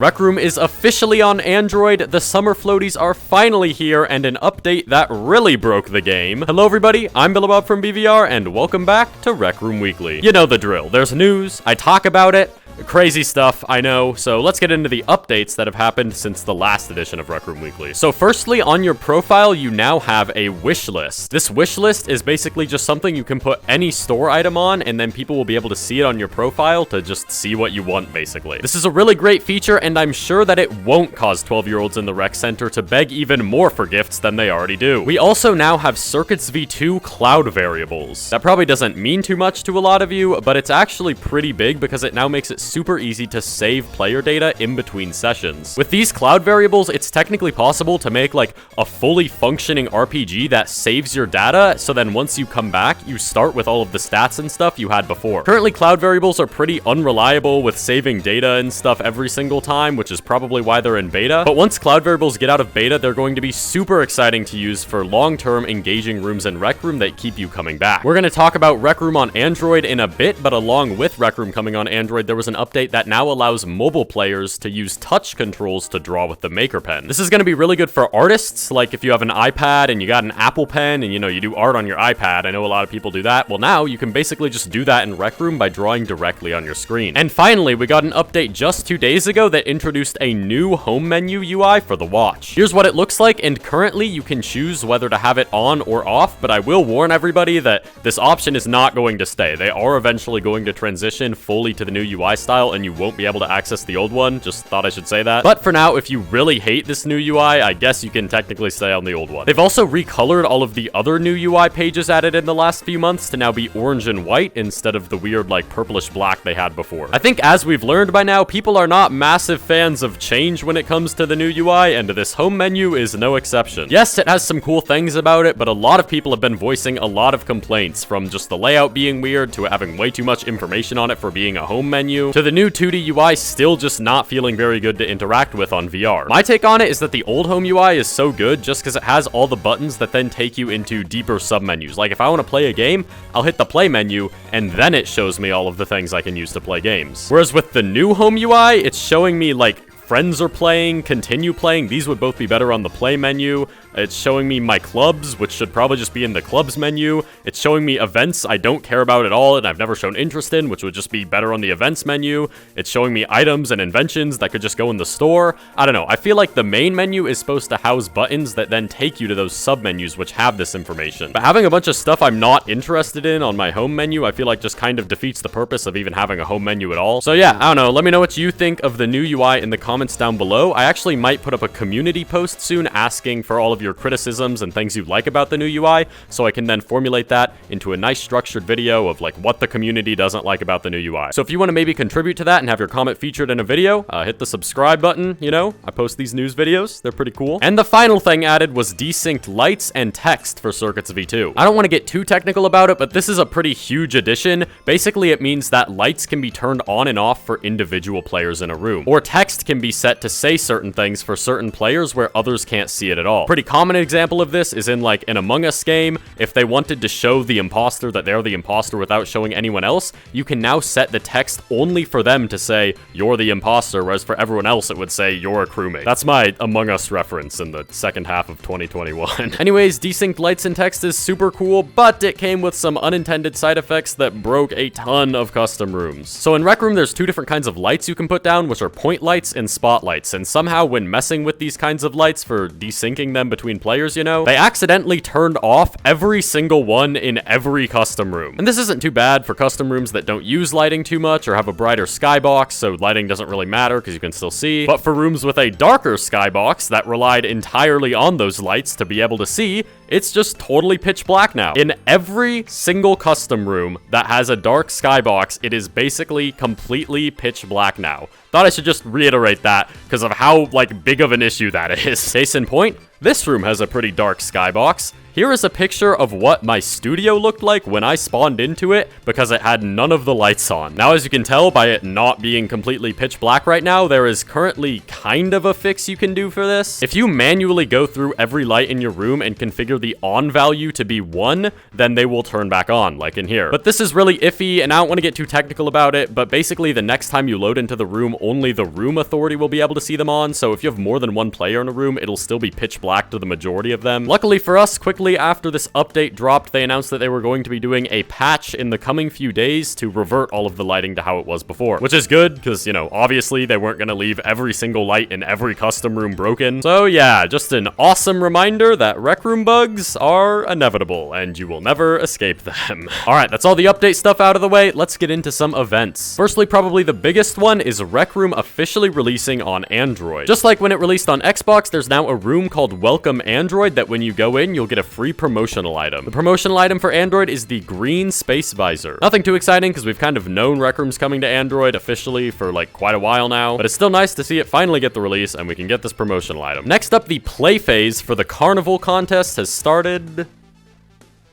Rec Room is officially on Android, the summer floaties are finally here, and an update that really broke the game. Hello everybody, I'm BillehBawb from BVR, and welcome back to Rec Room Weekly. You know the drill, there's news, I talk about it, crazy stuff, I know, so let's get into the updates that have happened since the last edition of Rec Room Weekly. So firstly, on your profile, you now have a wish list. This wish list is basically just something you can put any store item on, and then people will be able to see it on your profile to just see what you want, basically. This is a really great feature, and I'm sure that it won't cause 12-year-olds in the rec center to beg even more for gifts than they already do. We also now have Circuits v2 cloud variables. That probably doesn't mean too much to a lot of you, but it's actually pretty big because it now makes it super easy to save player data in between sessions. With these cloud variables, it's technically possible to make like a fully functioning RPG that saves your data, so then once you come back, you start with all of the stats and stuff you had before. Currently, cloud variables are pretty unreliable with saving data and stuff every single time, which is probably why they're in beta. But once cloud variables get out of beta, they're going to be super exciting to use for long-term engaging rooms in Rec Room that keep you coming back. We're going to talk about Rec Room on Android in a bit, but along with Rec Room coming on Android, there was an update that now allows mobile players to use touch controls to draw with the Maker Pen. This is going to be really good for artists, like if you have an iPad and you got an Apple Pen and you do art on your iPad. I know a lot of people do that. Well, now you can basically just do that in Rec Room by drawing directly on your screen. And finally, we got an update just 2 days ago that introduced a new home menu UI for the watch. Here's what it looks like, and currently you can choose whether to have it on or off, but I will warn everybody that this option is not going to stay. They are eventually going to transition fully to the new UI style, and you won't be able to access the old one. Just thought I should say that. But for now, if you really hate this new UI, I guess you can technically stay on the old one. They've also recolored all of the other new UI pages added in the last few months to now be orange and white instead of the weird like purplish black they had before. I think as we've learned by now, people are not massive fans of change when it comes to the new UI, and this home menu is no exception. Yes, it has some cool things about it, but a lot of people have been voicing a lot of complaints, from just the layout being weird to having way too much information on it for being a home menu, to the new 2D UI still just not feeling very good to interact with on VR. My take on it is that the old home UI is so good just because it has all the buttons that then take you into deeper submenus. Like if I want to play a game, I'll hit the play menu and then it shows me all of the things I can use to play games. Whereas with the new home UI, it's showing me like friends are playing, continue playing. These would both be better on the play menu. It's showing me my clubs, which should probably just be in the clubs menu. It's showing me events I don't care about at all and I've never shown interest in, which would just be better on the events menu. It's showing me items and inventions that could just go in the store. I don't know. I feel like the main menu is supposed to house buttons that then take you to those sub-menus which have this information. But having a bunch of stuff I'm not interested in on my home menu, I feel like just kind of defeats the purpose of even having a home menu at all. So yeah, I don't know. Let me know what you think of the new UI in the comments down below. I actually might put up a community post soon asking for all of your criticisms and things you like about the new UI, so I can then formulate that into a nice structured video of like what the community doesn't like about the new UI. So if you want to maybe contribute to that and have your comment featured in a video, hit the subscribe button. I post these news videos, they're pretty cool. And the final thing added was desynced lights and text for Circuits v2. I don't want to get too technical about it, but this is a pretty huge addition. Basically, it means that lights can be turned on and off for individual players in a room, or text can be set to say certain things for certain players where others can't see it at all. Pretty common example of this is in like an Among Us game. If they wanted to show the imposter that they're the imposter without showing anyone else, you can now set the text only for them to say you're the imposter, whereas for everyone else it would say you're a crewmate. That's my Among Us reference in the second half of 2021. Anyways, desynced lights and text is super cool, but it came with some unintended side effects that broke a ton of custom rooms. So in Rec Room, there's two different kinds of lights you can put down, which are point lights and spotlights, and somehow when messing with these kinds of lights for desyncing them between players, they accidentally turned off every single one in every custom room. And this isn't too bad for custom rooms that don't use lighting too much or have a brighter skybox, so lighting doesn't really matter because you can still see. But for rooms with a darker skybox that relied entirely on those lights to be able to see, it's just totally pitch black now. In every single custom room that has a dark skybox, it is basically completely pitch black now. Thought I should just reiterate that because of how like big of an issue that is. Case in point, this room has a pretty dark skybox. here is a picture of what my studio looked like when I spawned into it because it had none of the lights on. Now, as you can tell by it not being completely pitch black right now, there is currently kind of a fix you can do for this. If you manually go through every light in your room and configure the on value to be 1, then they will turn back on, like in here. But this is really iffy, and I don't want to get too technical about it, but basically the next time you load into the room, only the room authority will be able to see them on, so if you have more than one player in a room, it'll still be pitch black to the majority of them. Luckily for us, quickly after this update dropped, they announced that they were going to be doing a patch in the coming few days to revert all of the lighting to how it was before, which is good, because, you know, obviously they weren't going to leave every single light in every custom room broken. So yeah, just an awesome reminder that Rec Room bugs are inevitable, and you will never escape them. Alright, that's all the update stuff out of the way. Let's get into some events. Firstly, probably the biggest one is Rec Room officially releasing on Android. Just like when it released on Xbox, there's now a room called Welcome Android that when you go in, you'll get a free promotional item. The promotional item for Android is the green space visor. Nothing too exciting because we've kind of known Rec Rooms coming to Android officially for like quite a while now, but it's still nice to see it finally get the release and we can get this promotional item. Next up, the play phase for the Carnival contest has started.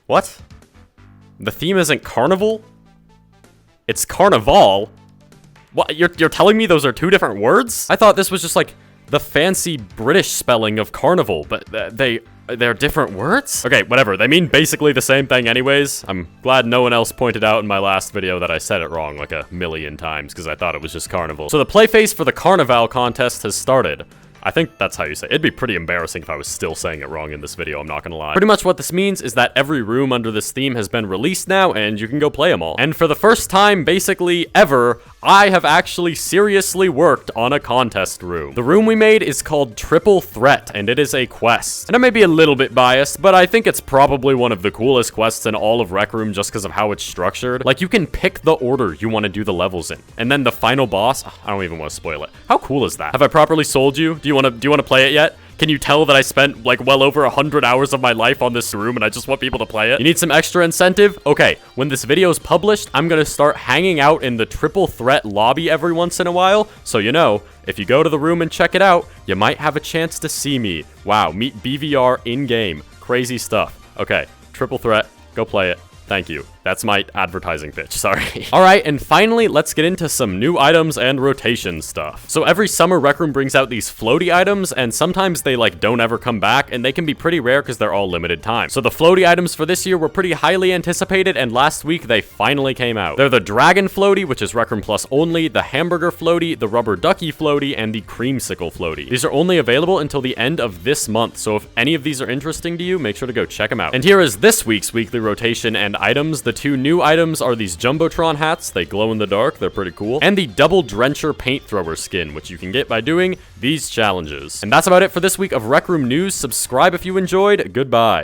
What? The theme isn't Carnival? It's Carnival? What? You're telling me those are two different words? I thought this was just like the fancy British spelling of carnival, but they're different words? Okay, whatever. They mean basically the same thing anyways. I'm glad no one else pointed out in my last video that I said it wrong like a million times because I thought it was just carnival. So the play phase for the Carnival contest has started. I think that's how you say it. It'd be pretty embarrassing if I was still saying it wrong in this video, I'm not gonna lie. Pretty much what this means is that every room under this theme has been released now, and you can go play them all. And for the first time, basically ever, I have actually seriously worked on a contest room. The room we made is called Triple Threat, and it is a quest. And I may be a little bit biased, but I think it's probably one of the coolest quests in all of Rec Room just because of how it's structured. Like, you can pick the order you want to do the levels in, and then the final boss, I don't even want to spoil it. How cool is that? Have I properly sold you? Do you want to play it yet? Can you tell that I spent like well over 100 hours of my life on this room and I just want people to play it? You need some extra incentive? Okay, when this video is published, I'm gonna start hanging out in the Triple Threat lobby every once in a while. So you know, if you go to the room and check it out, you might have a chance to see me. Wow, meet BVR in-game. Crazy stuff. Okay, Triple Threat, go play it. Thank you. That's my advertising pitch, sorry. Alright, and finally, let's get into some new items and rotation stuff. So every summer, Rec Room brings out these floaty items, and sometimes they like don't ever come back, and they can be pretty rare because they're all limited time. So the floaty items for this year were pretty highly anticipated, and last week they finally came out. They're the Dragon Floaty, which is Rec Room Plus only, the Hamburger Floaty, the Rubber Ducky Floaty, and the Creamsicle Floaty. These are only available until the end of this month, so if any of these are interesting to you, make sure to go check them out. And here is this week's weekly rotation and items. The two new items are these Jumbotron hats. They glow in the dark. They're pretty cool. And the Double Drencher Paint Thrower skin, which you can get by doing these challenges. And that's about it for this week of Rec Room news. Subscribe if you enjoyed. Goodbye.